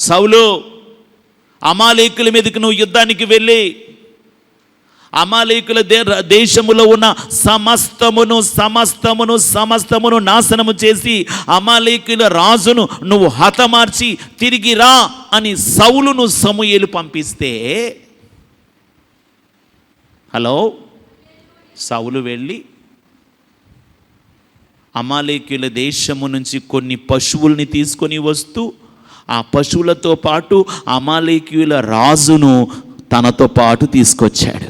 సౌలు, అమాలేకుల మీదకి నువ్వు యుద్ధానికి వెళ్ళి అమాలేకుల దేశములో ఉన్న సమస్తమును నాశనము చేసి అమాలేకుల రాజును నువ్వు హతమార్చి తిరిగి రా అని సౌలును సమూయేలు పంపిస్తే, సౌలు వెళ్ళి అమాలేకుల దేశము నుంచి కొన్ని పశువుల్ని తీసుకొని వస్తూ ఆ పశువులతో పాటు అమాలేకుల రాజును తనతో పాటు తీసుకొచ్చాడు.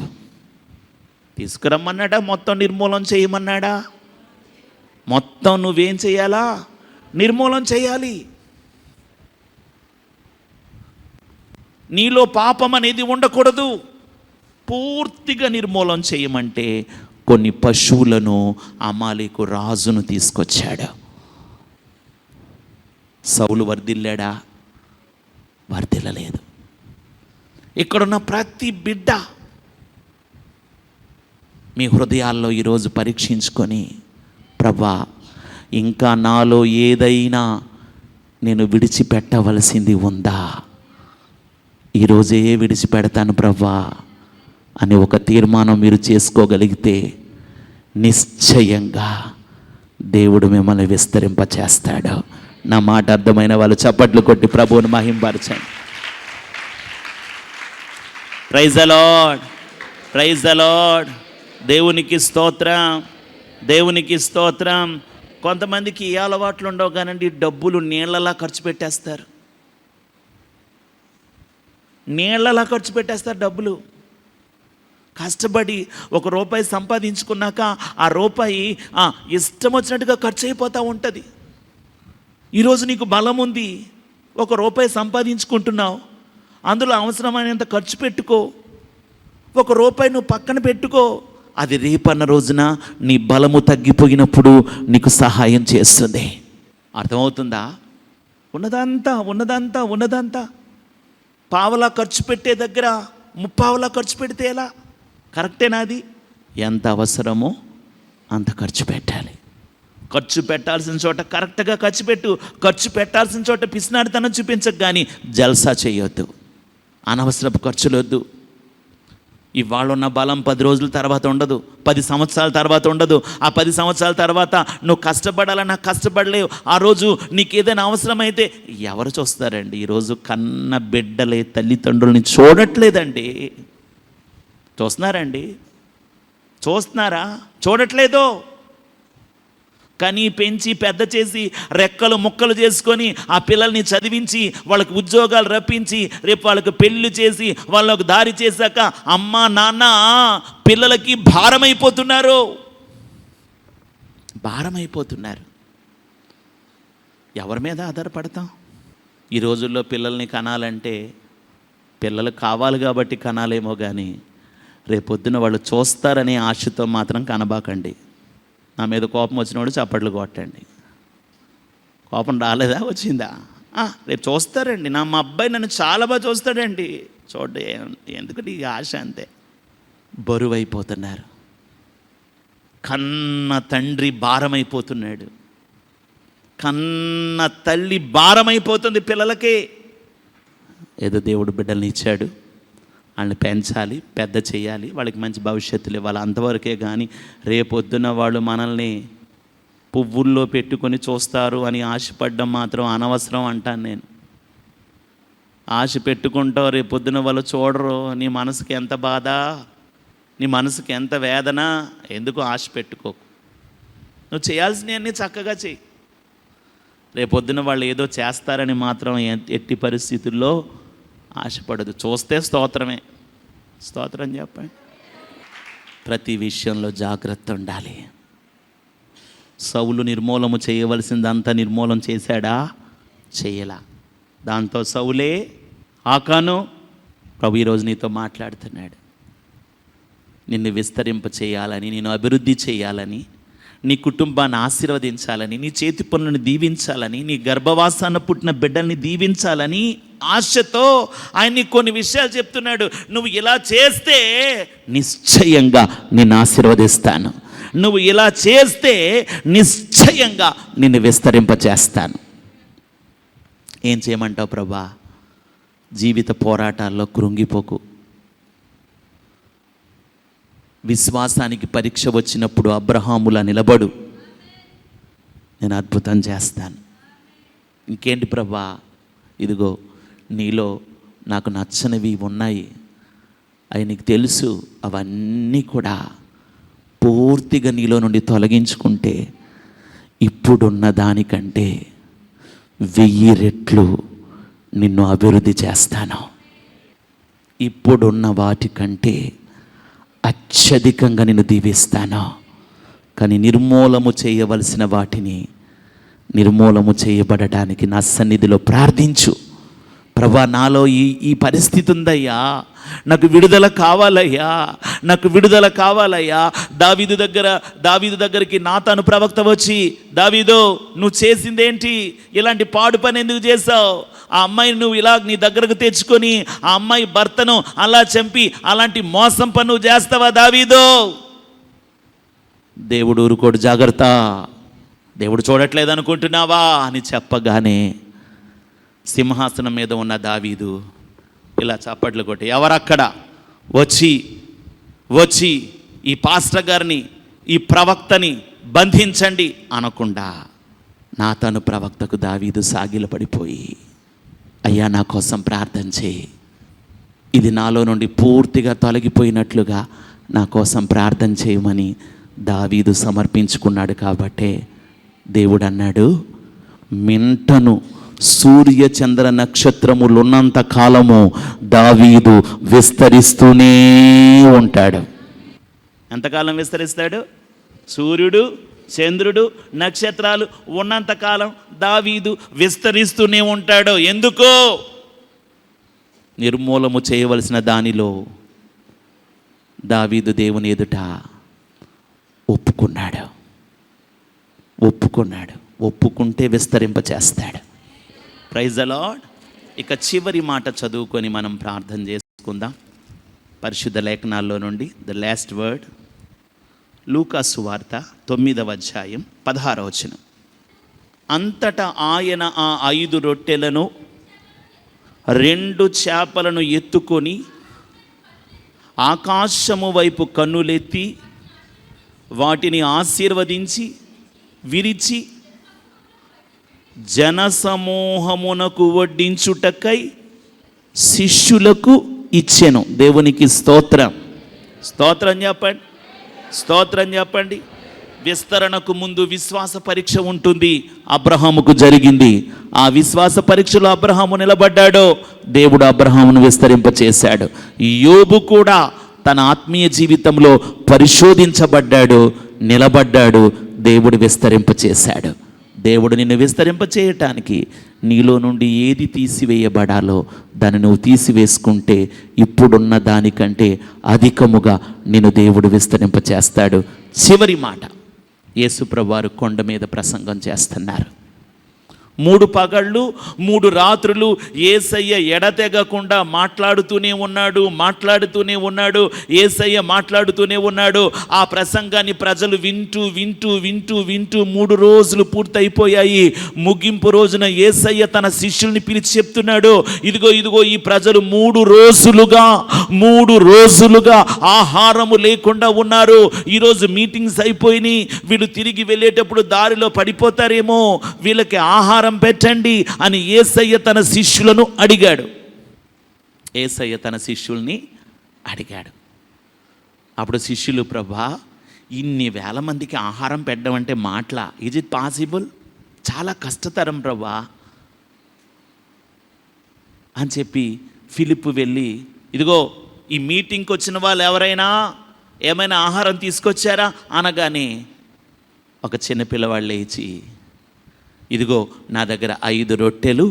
తీసుకురమ్మన్నాడా? మొత్తం నిర్మూలన చేయమన్నాడా? మొత్తం నువ్వేం చేయాలా? నిర్మూలన చేయాలి. నీలో పాపం అనేది ఉండకూడదు. పూర్తిగా నిర్మూలన చేయమంటే కొన్ని పశువులను అమాలేకు రాజును తీసుకొచ్చాడు. సౌలు వర్ధిల్లాడా? వర్ధిల్లలేదు. ఇక్కడున్న ప్రతి బిడ్డ మీ హృదయాల్లో ఈరోజు పరీక్షించుకొని, ప్రభా, ఇంకా నాలో ఏదైనా నేను విడిచిపెట్టవలసింది ఉందా? ఈరోజే విడిచిపెడతాను ప్రభా అని ఒక తీర్మానం మీరు చేసుకోగలిగితే నిశ్చయంగా దేవుడు మిమ్మల్ని విస్తరింపచేస్తాడు. నా మాట అర్థమైన వాళ్ళు చప్పట్లు కొట్టి ప్రభువుని మహింపరచండి. Praise the Lord, praise the Lord. దేవునికి స్తోత్రం, దేవునికి స్తోత్రం. కొంతమందికి ఏ అలవాట్లు ఉండవు కానండి, డబ్బులు నీళ్ళలా ఖర్చు పెట్టేస్తారు. నీళ్ళలా ఖర్చు పెట్టేస్తారు డబ్బులు. కష్టపడి ₹1 సంపాదించుకున్నాక ఆ రూపాయి ఇష్టం వచ్చినట్టుగా ఖర్చు అయిపోతూ ఉంటుంది. ఈరోజు నీకు బలం ఉంది, ₹1 సంపాదించుకుంటున్నావు, అందులో అవసరమైనంత ఖర్చు పెట్టుకో. ₹1 నువ్వు పక్కన పెట్టుకో. అది రేపన్న రోజున నీ బలము తగ్గిపోయినప్పుడు నీకు సహాయం చేస్తుంది. అర్థమవుతుందా? ఉన్నదంతా పావలా ఖర్చు పెట్టే దగ్గర 30 పావలా ఖర్చు పెడితే ఎలా? కరెక్టేనా? అది ఎంత అవసరమో అంత ఖర్చు పెట్టాలి. ఖర్చు పెట్టాల్సిన చోట కరెక్ట్గా ఖర్చు పెట్టు. ఖర్చు పెట్టాల్సిన చోట పిసినాడితనం చూపించకు, కానీ జల్సా చేయొద్దు, అనవసరపు ఖర్చులు వద్దు. ఇవాళ ఉన్న బలం 10 రోజుల తర్వాత ఉండదు, 10 సంవత్సరాల తర్వాత ఉండదు. ఆ 10 సంవత్సరాల తర్వాత నువ్వు కష్టపడాలన్నా కష్టపడలేవు. ఆ రోజు నీకు ఏదైనా అవసరమైతే ఎవరు చూస్తారండి? ఈరోజు కన్న బిడ్డలే తల్లిదండ్రులని చూడట్లేదండి. చూస్తున్నారండి? చూస్తున్నారా? చూడట్లేదు. కానీ పెంచి పెద్ద చేసి రెక్కలు ముక్కలు చేసుకొని ఆ పిల్లల్ని చదివించి వాళ్ళకి ఉద్యోగాలు రప్పించి రేపు వాళ్ళకి పెళ్ళి చేసి వాళ్ళకు దారి చేశాక అమ్మ నాన్న పిల్లలకి భారమైపోతున్నారు. ఎవరి మీద ఆధారపడతాం? ఈ రోజుల్లో పిల్లల్ని కనాలంటే పిల్లలు కావాలి కాబట్టి కనాలేమో, కానీ రేపొద్దున వాళ్ళు చూస్తారనే ఆశతో మాత్రం కనబాకండి. నా మీద కోపం వచ్చినవాడు చప్పట్లు కొట్టండి. కోపం రాలేదా? వచ్చిందా? రేపు చూస్తారండి. మా అబ్బాయి నన్ను చాలా బాగా చూస్తాడండి. చూడండి, ఎందుకంటే ఈ ఆశ అంతే. బరువైపోతున్నారు. కన్న తండ్రి భారమైపోతున్నాడు, కన్న తల్లి భారమైపోతుంది పిల్లలకి. ఏదో దేవుడు బిడ్డల్ని ఇచ్చాడు, వాళ్ళని పెంచాలి, పెద్ద చేయాలి, వాళ్ళకి మంచి భవిష్యత్తులు ఇవ్వాలి, అంతవరకే. కానీ రేపొద్దున వాళ్ళు మనల్ని పువ్వుల్లో పెట్టుకొని చూస్తారు అని ఆశపడ్డం మాత్రం అనవసరం అంటాను నేను. ఆశ పెట్టుకుంటావు, రేపొద్దున వాళ్ళు చూడరు. నీ మనసుకి ఎంత బాధ, నీ మనసుకి ఎంత వేదన. ఎందుకు ఆశ పెట్టుకోకు. నువ్వు చేయాల్సినవన్నీ చక్కగా చెయ్యి. రేపొద్దున వాళ్ళు ఏదో చేస్తారని మాత్రం ఎట్టి పరిస్థితుల్లో ఆశపడదు. చూస్తే స్తోత్రమే. స్తోత్రం చెప్పండి. ప్రతి విషయంలో జాగ్రత్త ఉండాలి. సౌలు నిర్మూలన చేయవలసిందంతా నిర్మూలన చేశాడా? చేయలా. దాంతో సౌలే ఆకాను, ప్రభు ఈరోజు నీతో మాట్లాడుతున్నాడు. నిన్ను విస్తరింప చేయాలని, నిన్ను అభివృద్ధి చేయాలని, నీ కుటుంబాన్ని ఆశీర్వదించాలని, నీ చేతి పనులను దీవించాలని, నీ గర్భవాసాన పుట్టిన బిడ్డల్ని దీవించాలని ఆశతో ఆయన కొన్ని విషయాలు చెప్తున్నాడు. నువ్వు ఇలా చేస్తే నిశ్చయంగా నిన్ను ఆశీర్వదిస్తాను, నువ్వు ఇలా చేస్తే నిశ్చయంగా నిన్ను విస్తరింపచేస్తాను. ఏం చేయమంటావు ప్రభా? జీవిత పోరాటాల్లో కృంగిపోకు. విశ్వాసానికి పరీక్ష వచ్చినప్పుడు అబ్రహాములా నిలబడు, నేను అద్భుతం చేస్తాను. ఇంకేంటి ప్రభా, ఇదిగో నీలో నాకు నచ్చనివి ఉన్నాయి, అవి నీకు తెలుసు, అవన్నీ కూడా పూర్తిగా నీలో నుండి తొలగించుకుంటే ఇప్పుడున్న దానికంటే 1000 రెట్లు నిన్ను అభివృద్ధి చేస్తాను. ఇప్పుడున్న వాటికంటే అత్యధికంగా నిన్ను దీవిస్తాను. కానీ నిర్మూలము చేయవలసిన వాటిని నిర్మూలము చేయబడడానికి నా సన్నిధిలో ప్రార్థించు. ప్రభా, నాలో ఈ పరిస్థితి ఉందయ్యా, నాకు విడుదల కావాలయ్యా, నాకు విడుదల కావాలయ్యా. దావీదు దగ్గరికి నాతాను ప్రవక్త వచ్చి, దావీదో నువ్వు చేసిందేంటి, ఇలాంటి పాడు పని ఎందుకు చేసావు? ఆ అమ్మాయిని నువ్వు ఇలా నీ దగ్గరకు తెచ్చుకొని ఆ అమ్మాయి భర్తను అలా చంపి అలాంటి మోసం పని నువ్వు చేస్తావా దావీదో? దేవుడు ఊరుకోడు, జాగ్రత్త, దేవుడు చూడట్లేదు అనుకుంటున్నావా అని చెప్పగానే సింహాసనం మీద ఉన్న దావీదు ఇలా చప్పట్లు కొట్టి, ఎవరక్కడ, వచ్చి ఈ పాస్టర్ గారిని, ఈ ప్రవక్తని బంధించండి అనకుండా నాతాను ప్రవక్తకు దావీదు సాగిలపడిపోయి, అయ్యా నా కోసం ప్రార్థన చేయి, ఇది నాలో నుండి పూర్తిగా తొలగిపోయినట్లుగా నా కోసం ప్రార్థన చేయమని దావీదు సమర్పించుకున్నాడు. కాబట్టే దేవుడు అన్నాడు, మింటను సూర్య చంద్ర నక్షత్రములు ఉన్నంత కాలము దావీదు విస్తరిస్తూనే ఉంటాడు. ఎంతకాలం విస్తరిస్తాడు? సూర్యుడు, చంద్రుడు, నక్షత్రాలు ఉన్నంతకాలం దావీదు విస్తరిస్తూనే ఉంటాడు. ఎందుకో? నిర్మూలము చేయవలసిన దానిలో దావీదు దేవుని ఎదుట ఒప్పుకుంటే విస్తరింపచేస్తాడు. Praise the lord. ఇక చివరి మాట చదువుకొని మనం ప్రార్థన చేసుకుందాం. పరిశుద్ధ లేఖనాల్లో నుండి ద లాస్ట్ వర్డ్, లూకా సువార్త 9వ అధ్యాయం 16వ వచనం. అంతటా ఆయన ఆ 5 రొట్టెలను 2 చేపలను ఎత్తుకొని ఆకాశము వైపు కన్నులెత్తి వాటిని ఆశీర్వదించి విరిచి జనసమూహమునకు వడ్డించుటకై శిష్యులకు ఇచ్చెను. దేవునికి స్తోత్రం. స్తోత్రం చెప్పండి. విస్తరణకు ముందు విశ్వాస పరీక్ష ఉంటుంది. అబ్రహాముకు జరిగింది. ఆ విశ్వాస పరీక్షలో అబ్రహాము నిలబడ్డాడో దేవుడు అబ్రహామును విస్తరింపచేశాడు. యోబు కూడా తన ఆత్మీయ జీవితంలో పరిశోధించబడ్డాడు, నిలబడ్డాడు, దేవుడు విస్తరింపచేశాడు. దేవుడు నిన్ను విస్తరింపచేయటానికి నీలో నుండి ఏది తీసివేయబడాలో దాన్ని నువ్వు తీసివేసుకుంటే ఇప్పుడున్న దానికంటే అధికముగా నిన్ను దేవుడు విస్తరింపచేస్తాడు. చివరి మాట, యేసుప్రభువు వారు కొండ మీద ప్రసంగం చేస్తున్నారు. 3 పగళ్ళు 3 రాత్రులు యేసయ్య ఎడతెగకుండా మాట్లాడుతూనే ఉన్నాడు. యేసయ్య మాట్లాడుతూనే ఉన్నాడు. ఆ ప్రసంగాన్ని ప్రజలు వింటూ 3 రోజులు పూర్తయిపోయాయి. ముగింపు రోజున యేసయ్య తన శిష్యుల్ని పిలిచి చెప్తున్నాడు, ఇదిగో ఈ ప్రజలు 3 రోజులుగా ఆహారము లేకుండా ఉన్నారు. ఈరోజు మీటింగ్స్ అయిపోయినాయి, వీళ్ళు తిరిగి వెళ్ళేటప్పుడు దారిలో పడిపోతారేమో, వీళ్ళకి ఆహారం పెట్టండి అని యేసయ్య తన శిష్యులను అడిగాడు. అప్పుడు శిష్యులు, ప్రభా, ఇన్ని వేల మందికి ఆహారం పెట్టడం అంటే మాటలా? Is it possible? చాలా కష్టతరం ప్రభా అని చెప్పి ఫిలిప్పు వెళ్ళి, ఇదిగో ఈ మీటింగ్కి వచ్చిన వాళ్ళు ఎవరైనా ఏమైనా ఆహారం తీసుకొచ్చారా అనగానే ఒక చిన్న పిల్లవాళ్ళు లేచి, ఇదిగో నా దగ్గర 5 రొట్టెలు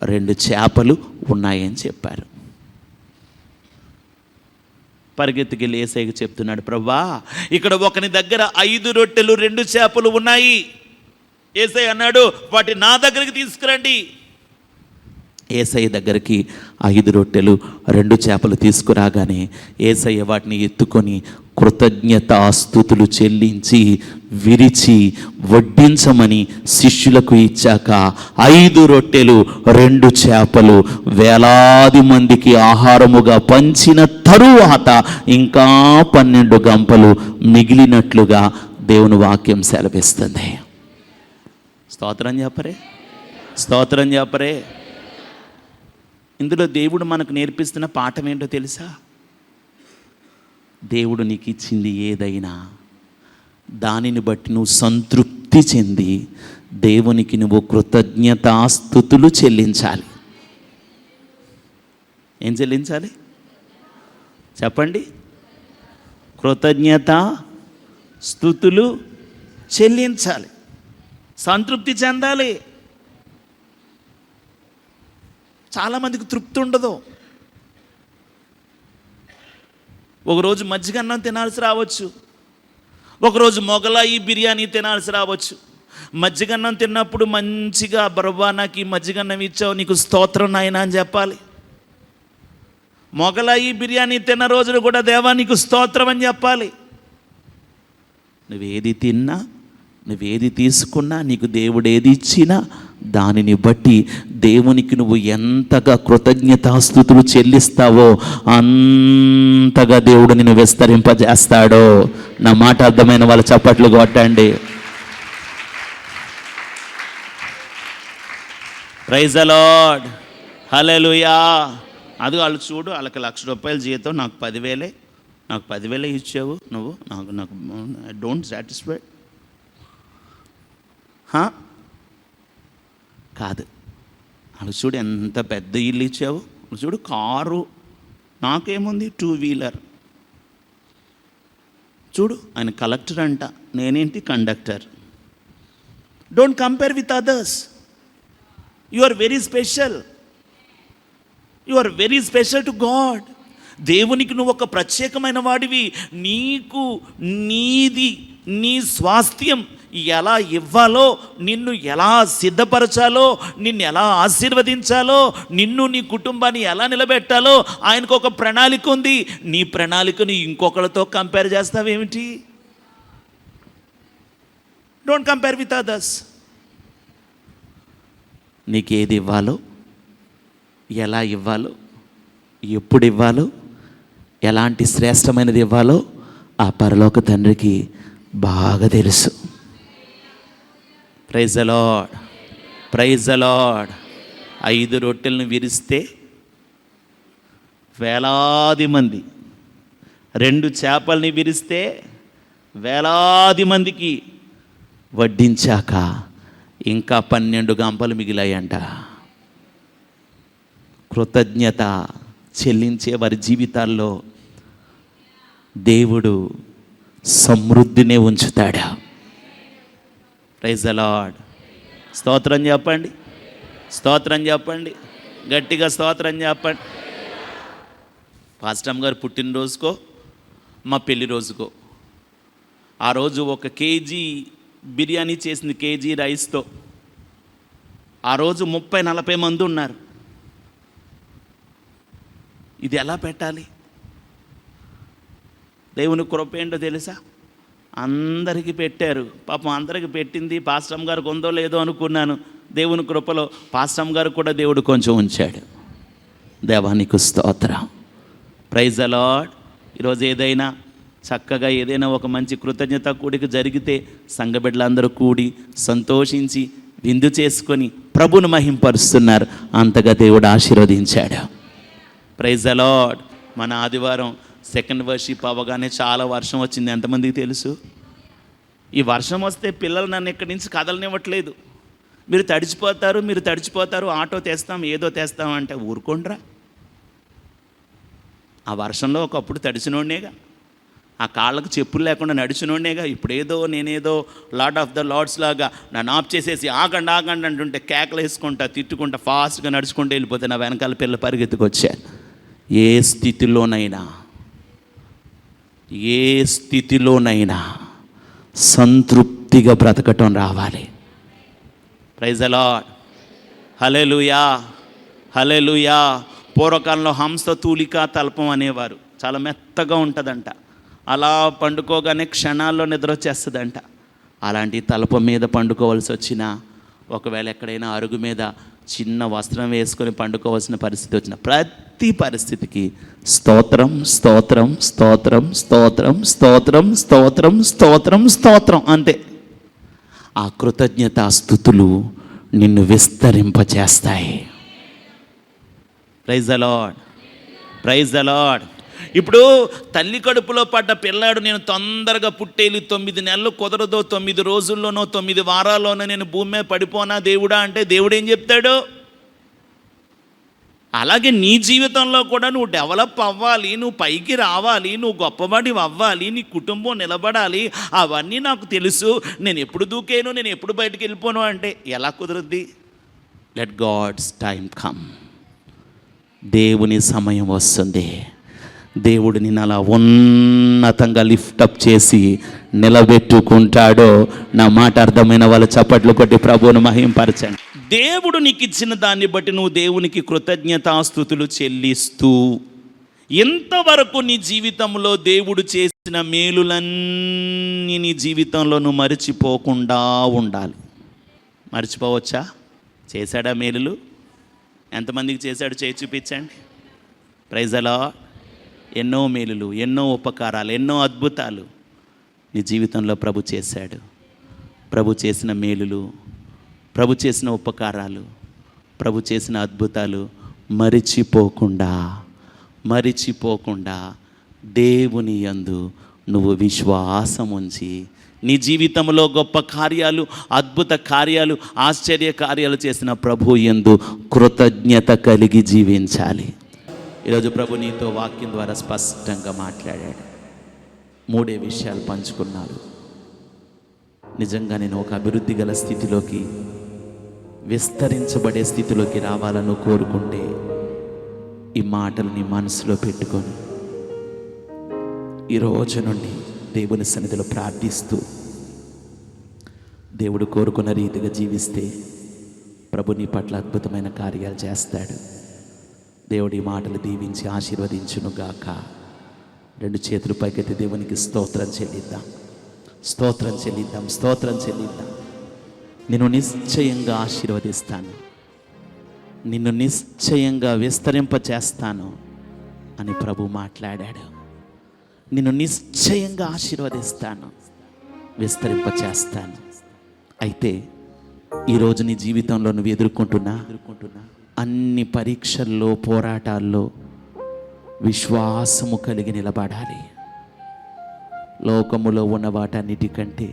2 చేపలు ఉన్నాయని చెప్పారు. పరిగెత్తుకెళ్ళి యేసయ్యకు చెప్తున్నాడు, ప్రభా, ఇక్కడ ఒకని దగ్గర 5 రొట్టెలు 2 చేపలు ఉన్నాయి. యేసయ్య అన్నాడు, వాటి నా దగ్గరికి తీసుకురండి. యేసయ్య దగ్గరికి 5 రొట్టెలు 2 చేపలు తీసుకురాగానే యేసయ్య వాటిని ఎత్తుకొని కృతజ్ఞతాస్తుతులు చెల్లించి విరిచి వడ్డించమని శిష్యులకు ఇచ్చాక 5 రొట్టెలు 2 చేపలు వేలాది మందికి ఆహారముగా పంచిన తరువాత ఇంకా 12 గంపలు మిగిలినట్లుగా దేవుని వాక్యం సెలవిస్తుంది. స్తోత్రం చెప్పరే, స్తోత్రం చెప్పరే. ఇందులో దేవుడు మనకు నేర్పిస్తున్న పాఠం ఏంటో తెలుసా? దేవుడు నీకు ఇచ్చింది ఏదైనా దానిని బట్టి నువ్వు సంతృప్తి చెంది దేవునికి నువ్వు కృతజ్ఞతాస్తుతులు చెల్లించాలి. ఏం చెల్లించాలి చెప్పండి? కృతజ్ఞతాస్తుతులు చెల్లించాలి, సంతృప్తి చెందాలి. చాలామందికి తృప్తి ఉండదు. ఒకరోజు మజ్జిగన్నం తినాల్సి రావచ్చు, ఒకరోజు మొగలాయి బిర్యానీ తినాల్సి రావచ్చు. మజ్జిగన్నం తిన్నప్పుడు మంచిగా బరబ్బా నాకు ఈ మజ్జిగన్నం ఇచ్చావు, నీకు స్తోత్రం నాయనా అని చెప్పాలి. మొగలాయి బిర్యానీ తిన్న రోజులు కూడా దేవా నీకు స్తోత్రం అని చెప్పాలి. నువ్వేది తిన్నా, నువ్వేది తీసుకున్నా, నీకు దేవుడు ఏది ఇచ్చినా దానిని బట్టి దేవునికి నువ్వు ఎంతగా కృతజ్ఞతాస్తుతులు చెల్లిస్తావో అంతగా దేవుడు నిన్ను విస్తరింపజేస్తాడో. నా మాట అర్థమైన వాళ్ళు చప్పట్లు కొట్టండి. ప్రైజ్ ది లార్డ్, హల్లెలూయా. అది వాళ్ళు చూడు, వాళ్ళకి ₹1,00,000 జీతం, నాకు 10,000, నాకు 10,000 ఇచ్చావు నువ్వు, నాకు డోంట్ సాటిస్ఫై. కాదు, వాళ్ళు చూడు ఎంత పెద్ద ఇల్లు ఇచ్చావు, చూడు కారు, నాకేముంది 2 వీలర్. చూడు ఆయన కలెక్టర్ అంట, నేనేంటి conductor. Don't compare with others. You are very special, you are very special to God. దేవునికి నువ్వు ఒక ప్రత్యేకమైన వాడివి. నీకు నీది నీ స్వాస్థ్యం ఎలా ఇవ్వాలో, నిన్ను ఎలా సిద్ధపరచాలో, నిన్ను ఎలా ఆశీర్వదించాలో, నిన్ను నీ కుటుంబాన్ని ఎలా నిలబెట్టాలో ఆయనకు ఒక ప్రణాళిక ఉంది. నీ ప్రణాళికను ఇంకొకరితో కంపేర్ చేస్తావేమిటి? Don't compare with others. నీకేది ఇవ్వాలో, ఎలా ఇవ్వాలో, ఎప్పుడు ఇవ్వాలో, ఎలాంటి శ్రేష్టమైనది ఇవ్వాలో ఆ పరలోక తండ్రికి బాగా తెలుసు. Praise the Lord, praise the Lord. 5 రొట్టెలను విరిస్తే వేలాది మంది, 2 చేపల్ని విరిస్తే వేలాది మందికి వడ్డించాక ఇంకా 12 గంపలు మిగిలాయంట. కృతజ్ఞత చెల్లించే వారి జీవితాల్లో దేవుడు సమృద్ధినే ఉంచుతాడు. Praise the Lord. స్తోత్రం చెప్పండి, స్తోత్రం చెప్పండి, గట్టిగా స్తోత్రం చెప్పండి. పాస్టమ్ గారు పుట్టినరోజుకో మా పెళ్లి రోజుకో ఆ రోజు 1 కేజీ బిర్యానీ చేసింది, కేజీ రైస్తో. ఆ రోజు 30-40 మంది ఉన్నారు. ఇది ఎలా పెట్టాలి? దేవుని కృప ఏంటో తెలుసా? అందరికీ పెట్టారు. పాపం అందరికీ పెట్టింది పాస్టమ్ గారికి ఉందో లేదో అనుకున్నాను. దేవుని కృపలో పాస్టమ్ గారు కూడా దేవుడు కొంచెం ఉంచాడు. దేవానికి స్తోత్రం. Praise the Lord. ఈరోజు ఏదైనా చక్కగా ఏదైనా ఒక మంచి కృతజ్ఞత కూడిక జరిగితే సంఘ బిడ్డలందరూ కూడి సంతోషించి విందు చేసుకొని ప్రభువును మహింపరుస్తున్నారు. అంతగా దేవుడు ఆశీర్వదించాడు. Praise the Lord. మన ఆదివారం సెకండ్ వర్షిప్ అవ్వగానే చాలా వర్షం వచ్చింది. ఎంతమందికి తెలుసు? ఈ వర్షం వస్తే పిల్లలు నన్ను ఇక్కడి నుంచి కదలనివ్వట్లేదు. మీరు తడిచిపోతారు, ఆటో తెస్తాం, ఏదో తెస్తాం అంటే ఊరుకోండ్రా. ఆ వర్షంలో ఒకప్పుడు తడిచినోడేగా, ఆ కాళ్ళకు చెప్పులు లేకుండా నడిచినోడేగా. ఇప్పుడేదో నేనేదో లార్డ్ ఆఫ్ ద లార్డ్స్ లాగా నన్ను ఆఫ్ చేసేసి ఆగండి అంటుంటే కేకలు వేసుకుంటా, తిట్టుకుంటా, ఫాస్ట్గా నడుచుకుంటూ వెళ్ళిపోతే నా వెనకాల పిల్లలు పరిగెత్తుకొచ్చారు. ఏ స్థితిలోనైనా సంతృప్తిగా బ్రతకటం రావాలి. ప్రైజ్ ది లార్డ్, హల్లెలూయా, హల్లెలూయా. పూర్వకాలంలో హంస తూలిక తల్పం అనేవారు. చాలా మెత్తగా ఉంటుందంట. అలా పండుకోగానే క్షణాల్లో నిద్ర వచ్చేస్తుందంట. అలాంటి తలపం మీద పండుకోవాల్సి వచ్చినా, ఒకవేళ ఎక్కడైనా అరుగు మీద చిన్న వస్త్రం వేసుకొని పండుకోవాల్సిన పరిస్థితి వచ్చిన ప్రతి పరిస్థితికి స్తోత్రం స్తోత్రం స్తోత్రం స్తోత్రం స్తోత్రం స్తోత్రం స్తోత్రం స్తోత్రం అంతే. ఆ కృతజ్ఞతా స్తుతులు నిన్ను విస్తరింపచేస్తాయి. Praise the Lord, praise the Lord. ఇప్పుడు తల్లి కడుపులో పడ్డ పిల్లాడు నేను తొందరగా పుట్టేలి 9 నెలలు కుదరదో, 9 రోజుల్లోనో 9 వారాల్లోనో నేను భూమి మీద పడిపోనా దేవుడా అంటే దేవుడు ఏం చెప్తాడు? అలాగే నీ జీవితంలో కూడా నువ్వు డెవలప్ అవ్వాలి, నువ్వు పైకి రావాలి, నువ్వు గొప్పవాడి అవ్వాలి, నీ కుటుంబం నిలబడాలి. అవన్నీ నాకు తెలుసు, నేను ఎప్పుడు దూకేను, నేను ఎప్పుడు బయటికి వెళ్ళిపోను అంటే ఎలా కుదురుద్ది? Let God's time come. దేవుని సమయం వస్తుంది. దేవుడు నిన్ను అలా ఉన్నతంగా లిఫ్టప్ చేసి నిలబెట్టుకుంటాడో. నా మాట అర్థమైన వాళ్ళు చప్పట్లు కొట్టి ప్రభువును మహింపరచండి. దేవుడు నీకు ఇచ్చిన దాన్ని బట్టి నువ్వు దేవునికి కృతజ్ఞతాస్తుతులు చెల్లిస్తూ, ఇంతవరకు నీ జీవితంలో దేవుడు చేసిన మేలులన్నీ నీ జీవితంలో నువ్వు మరిచిపోకుండా ఉండాలి. మర్చిపోవచ్చా? చేశాడా మేలులు? ఎంతమందికి చేశాడు? చేయి చూపించండి. Praise the Lord. ఎన్నో మేలులు, ఎన్నో ఉపకారాలు, ఎన్నో అద్భుతాలు నీ జీవితంలో ప్రభు చేశాడు. ప్రభు చేసిన మేలులు, ప్రభు చేసిన ఉపకారాలు, ప్రభు చేసిన అద్భుతాలు మరిచిపోకుండా దేవుని యందు నువ్వు విశ్వాసం ఉంచి నీ జీవితంలో గొప్ప కార్యాలు, అద్భుత కార్యాలు, ఆశ్చర్య కార్యాలు చేసిన ప్రభు యందు కృతజ్ఞత కలిగి జీవించాలి. ఈరోజు ప్రభు నీతో వాక్యం ద్వారా స్పష్టంగా మాట్లాడాడు. 3 విషయాలు పంచుకున్నాడు. నిజంగా నేను ఒక అభివృద్ధి గల స్థితిలోకి, విస్తరించబడే స్థితిలోకి రావాలని కోరుకుంటే ఈ మాటలు నీ మనసులో పెట్టుకొని ఈ రోజు నుండి దేవుని సన్నిధిలో ప్రార్థిస్తూ దేవుడు కోరుకున్న రీతిగా జీవిస్తే ప్రభు నీ పట్ల అద్భుతమైన కార్యాలు చేస్తాడు. దేవుడి మాటలు దీవించి ఆశీర్వదించునుగాక. 2 చేతులు పైకెత్తి దేవునికి స్తోత్రం చెల్లిద్దాం, స్తోత్రం చెల్లిద్దాం, స్తోత్రం చెల్లిద్దాం. నిన్ను నిశ్చయంగా ఆశీర్వదిస్తాను, నిన్ను నిశ్చయంగా విస్తరింపచేస్తాను అని ప్రభు మాట్లాడాడు. నిన్ను నిశ్చయంగా ఆశీర్వదిస్తాను, విస్తరింపచేస్తాను. అయితే ఈరోజు నీ జీవితంలో నువ్వు ఎదుర్కొంటున్నా అన్ని పరీక్షల్లో, పోరాటాల్లో విశ్వాసము కలిగి నిలబడాలి. లోకములో ఉన్న వాటన్నిటికంటే,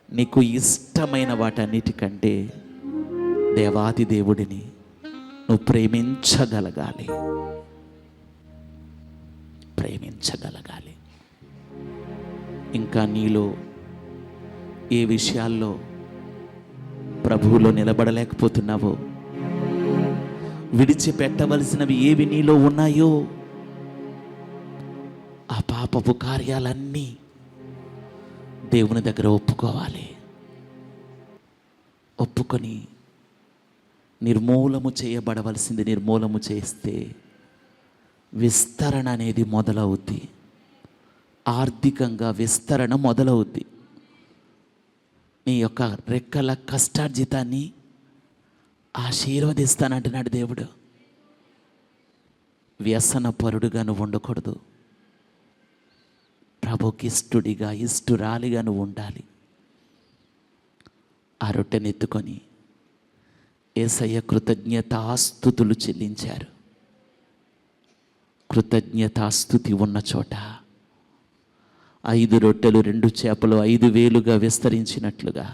నీకు ఇష్టమైన వాటన్నిటికంటే దేవాది దేవుడిని నువ్వు ప్రేమించగలగాలి. ఇంకా నీలో ఏ విషయాల్లో ప్రభువులో నిలబడలేకపోతున్నావో, విడిచిపెట్టవలసినవి ఏవి నీలో ఉన్నాయో, ఆ పాపపు కార్యాలన్నీ దేవుని దగ్గర ఒప్పుకోవాలి. ఒప్పుకొని నిర్మూలము చేయబడవలసింది నిర్మూలము చేస్తే విస్తరణ అనేది మొదలవుద్ది. ఆర్థికంగా విస్తరణ మొదలవుద్ది. నీ యొక్క రెక్కల కష్టార్జితాన్ని ఆశీర్వదిస్తానంటున్నాడు దేవుడు. వ్యసన పరుడుగా నువ్వు ఉండకూడదు. ప్రభుకి ఇష్టుడిగా, ఇష్టురాలిగా నువ్వు ఉండాలి. ఆ రొట్టెనెత్తుకొని యేసయ్య కృతజ్ఞతాస్తుతులు చెల్లించారు. కృతజ్ఞతాస్తుతి ఉన్న చోట 5 రొట్టెలు 2 చేపలు 5,000గా విస్తరించినట్లుగా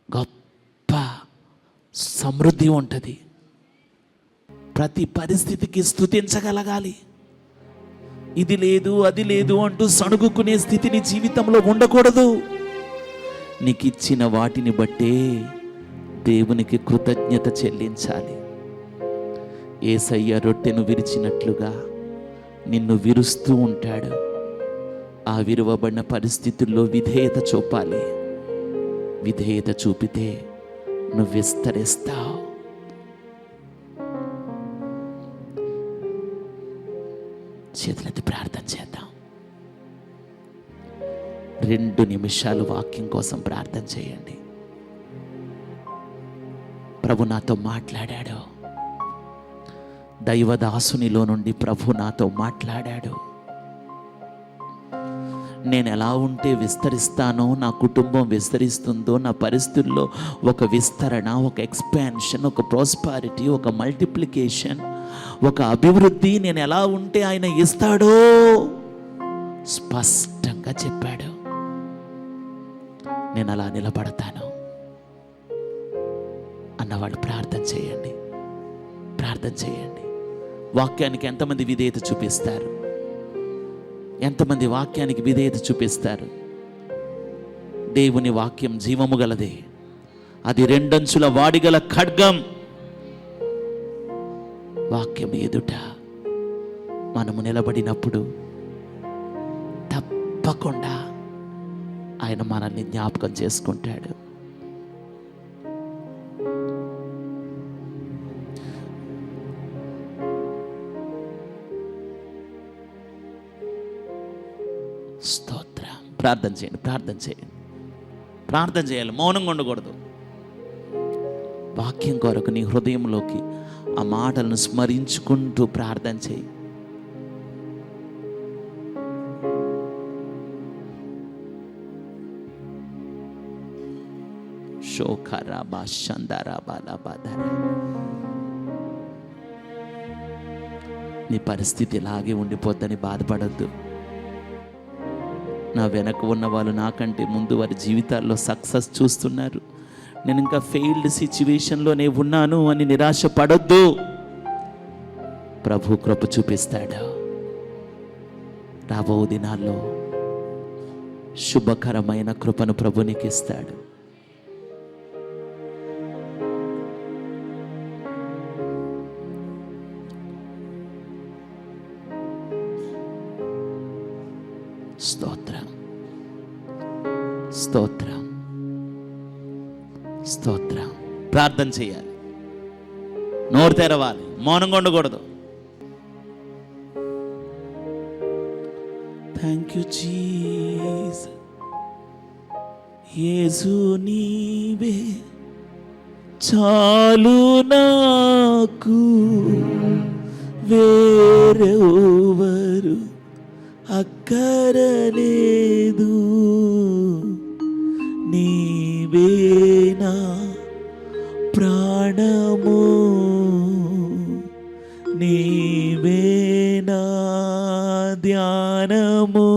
గొప్ప సమృద్ధి ఉంటుంది. ప్రతి పరిస్థితికి స్తుతించగలగాలి. ఇది లేదు, అది లేదు అంటూ సణుగుకునే స్థితిని జీవితంలో ఉండకూడదు. నీకు ఇచ్చిన వాటిని బట్టే దేవునికి కృతజ్ఞత చెల్లించాలి. యేసయ్య రొట్టెను విరిచినట్లుగా నిన్ను విరుస్తూ ఉంటాడు. ఆ విరువబడిన పరిస్థితుల్లో విధేయత చూపాలి. విధేయత చూపితే నువ్వు విస్తరిస్తావు. చేతులెత్తి ప్రార్థన చేద్దాం. 2 నిమిషాలు వాక్యం కోసం ప్రార్థన చేయండి. ప్రభు నాతో మాట్లాడాడు. దైవదాసునిలో నుండి ప్రభు నాతో మాట్లాడాడు. నేను ఎలా ఉంటే విస్తరిస్తానో, నా కుటుంబం విస్తరిస్తుందో, నా పరిస్థితుల్లో ఒక విస్తరణ, ఒక ఎక్స్పాన్షన్, ఒక ప్రాస్పారిటీ, ఒక మల్టిప్లికేషన్, ఒక అభివృద్ధి నేను ఎలా ఉంటే ఆయన ఇస్తాడో స్పష్టంగా చెప్పాడు. నేను అలా నిలబడతాను అన్నవాళ్ళు ప్రార్థన చేయండి. ప్రార్థన చేయండి. వాక్యానికి ఎంతమంది విధేయత చూపిస్తారు? ఎంతమంది వాక్యానికి విధేయత చూపిస్తారు? దేవుని వాక్యం జీవము గలదే, అది 2 అంచుల వాడిగల ఖడ్గం. వాక్యం ఎదుట మనము నిలబడినప్పుడు తప్పకుండా ఆయన మనల్ని జ్ఞాపకం చేసుకుంటాడు. స్తోత్రం. ప్రార్థన చేయండి. ప్రార్థన చేయండి. ప్రార్థన చేయాలి. మౌనంగా ఉండకూడదు. వాక్యం కొరకు నీ హృదయంలోకి ఆ మాటలను స్మరించుకుంటూ ప్రార్థన చేయి. నీ పరిస్థితి ఇలాగే ఉండిపోద్దని బాధపడద్దు. నా వెనక ఉన్న వాళ్ళు నాకంటే ముందు వారి జీవితాల్లో సక్సెస్ చూస్తున్నారు. నేను ఇంకా ఫెయిల్డ్ సిచ్యువేషన్లోనే ఉన్నాను అని నిరాశ పడొద్దు. ప్రభు కృప చూపిస్తాడు. రాబో దినాల్లో శుభకరమైన కృపను ప్రభు నీకు ఇస్తాడు. స్తోత్రం. స్తోత్రం. స్తోత్రం. ప్రార్థన చేయాలి. నోరు తెరవాలి. మౌనంగా ఉండకూడదు. Thank you Jesus. యేసు నీవే చాలు నాకు, వేరెవరు అక్కరలేదు. నీవేనా ప్రాణము, నీవేనా ధ్యానము.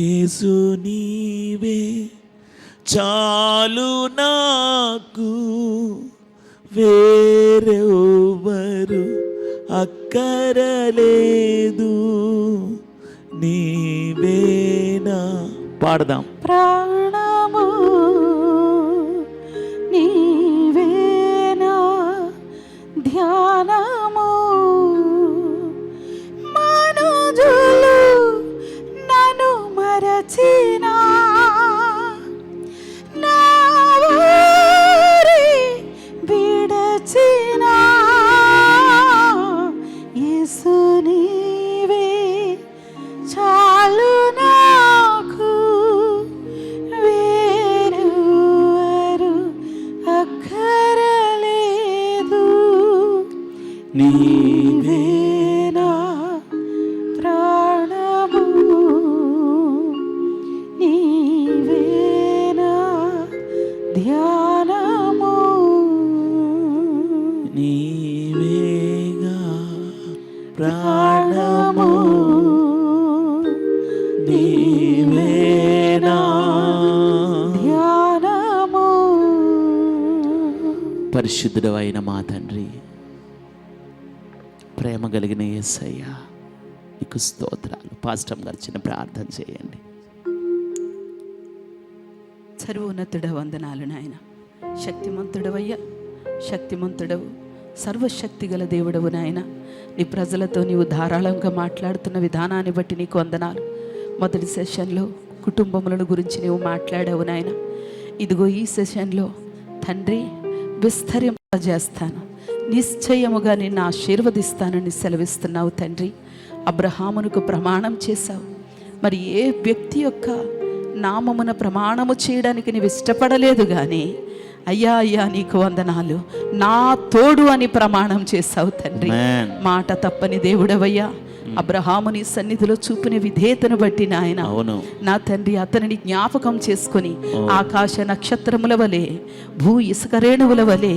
యేసు నీవే చాలు నాకు, వేరెవరు అక్కరలేదు. నీవేనా. పాడదాం. ప్రాణము నీవేనా ధ్యానము. మనుజులు నన్ను మరచినా, నా ఊరి విడచినా, యేసు నీవే చాలు నాకు, వేరెవరు అక్కరలేదు. నీవేనా ప్రాణము, నీవేనా ధ్యానము. నీవేగా ప్రాణము, నీవేనా ధ్యానము. పరిశుద్ధుడైన మా తండ్రి, ప్రేమ కలిగిన యేసయ్య, నీకు స్తోత్రాలు. పాస్టర్ గారు చిన్న ప్రార్థన చేయండి. సర్వోన్నతుడ వందనాలు నాయన. శక్తిమంతుడవయ్యా, శక్తిమంతుడవు, సర్వశక్తి గల దేవుడవు నాయన. నీ ప్రజలతో నీవు ధారాళంగా మాట్లాడుతున్న విధానాన్ని బట్టి నీకు వందనాలు. మొదటి సెషన్లో కుటుంబములను గురించి నీవు మాట్లాడావు నాయన. ఇదిగో ఈ సెషన్లో తండ్రి విస్తరింపజేస్తాను, నిశ్చయముగా నిన్ను ఆశీర్వదిస్తానని సెలవిస్తున్నావు తండ్రి. అబ్రహామునకు ప్రమాణం చేశావు. మరి ఏ వ్యక్తి యొక్క నామమున ప్రమాణము చేయడానికి నీవు ఇష్టపడలేదు కానీ అయ్యా అయ్యా నీకు వందనాలు, నా తోడు అని ప్రమాణం చేశావు తండ్రి. మాట తప్పని దేవుడవయ్యా. అబ్రహాముని సన్నిధిలో చూపిన విధేయతను బట్టి నాయన, నా తండ్రి అతనిని జ్ఞాపకం చేసుకొని ఆకాశ నక్షత్రముల వలె, భూ ఇసుక రేణువుల వలె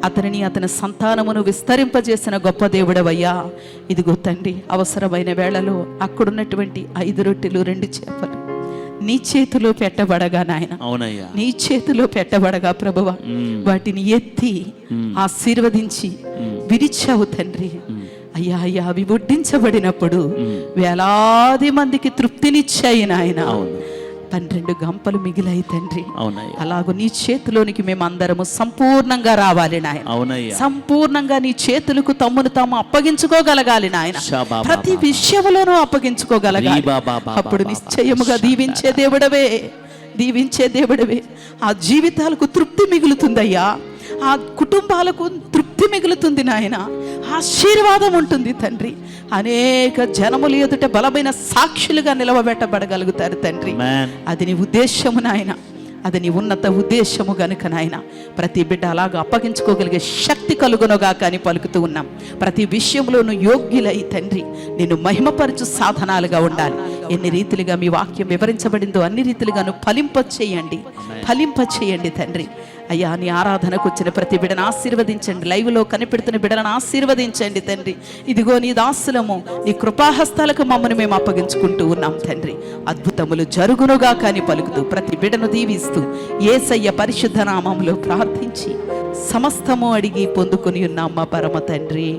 అతనిని అతని సంతానమును విస్తరింపజేసిన గొప్ప దేవుడవయ్యా. ఇదిగో తండ్రి, అవసరమైన వేళలో అక్కడున్నటువంటి 5 రొట్టెలు 2 చేపలు నీ చేతిలో పెట్టబడగా నాయన, నీ చేతిలో పెట్టబడగా ప్రభువా, వాటిని ఎత్తి ఆశీర్వదించి విరిచావు తండ్రి. అయ్యా అయ్యా, అవి వడ్డించబడినప్పుడు వేలాది మందికి తృప్తినిచ్చాయి నాయన. 12 గంపలు మిగిలాయి తండ్రి. అలాగూ నీ చేతిలోనికి మేము అందరము సంపూర్ణంగా రావాలి నాయన. సంపూర్ణంగా నీ చేతులకు తమ్మును తాము అప్పగించుకోగలగాలి నాయన. ప్రతి విషయంలోనూ అప్పగించుకోగలగాలి. అప్పుడు నిశ్చయముగా దీవించే దేవుడవే, దీవించే దేవుడవే. ఆ జీవితాలకు తృప్తి మిగులుతుందయ్యా. ఆ కుటుంబాలకు తృప్తి మిగులుతుంది నాయన. ఆశీర్వాదం ఉంటుంది తండ్రి. అనేక జనములు ఎదుట బలమైన సాక్షులుగా నిలవబెట్టబడగలుగుతారు తండ్రి. అది నీ ఉద్దేశము నాయన, అది నీ ఉన్నత ఉద్దేశము గనుక నాయన, ప్రతి బిడ్డ అలాగా అప్పగించుకోగలిగే శక్తి కలుగునుగా కానీ పలుకుతూ ఉన్నాం. ప్రతి విషయంలోనూ యోగ్యులై తండ్రి నిన్ను మహిమపరచు సాధనాలుగా ఉండాలి. ఎన్ని రీతిలుగా మీ వాక్యం వివరించబడిందో అన్ని రీతిలుగాను ఫలింపచేయండి, ఫలింపచేయండి తండ్రి. అయ్యా, నీ ఆరాధనకు వచ్చిన ప్రతి బిడ్డను ఆశీర్వదించండి. లైవ్లో కనిపెడుతున్న బిడ్డలను ఆశీర్వదించండి తండ్రి. ఇదిగో నీ దాసులము నీ కృపాహస్తాలకు మమ్మల్ని మేము అప్పగించుకుంటూ ఉన్నాం తండ్రి. అద్భుతములు జరుగునుగా కానీ పలుకుతూ ప్రతి బిడ్డను దీవిస్తూ యేసయ్య పరిశుద్ధ నామములో ప్రార్థించి సమస్తము అడిగి పొందుకొని ఉన్నాం మా పరమ తండ్రి.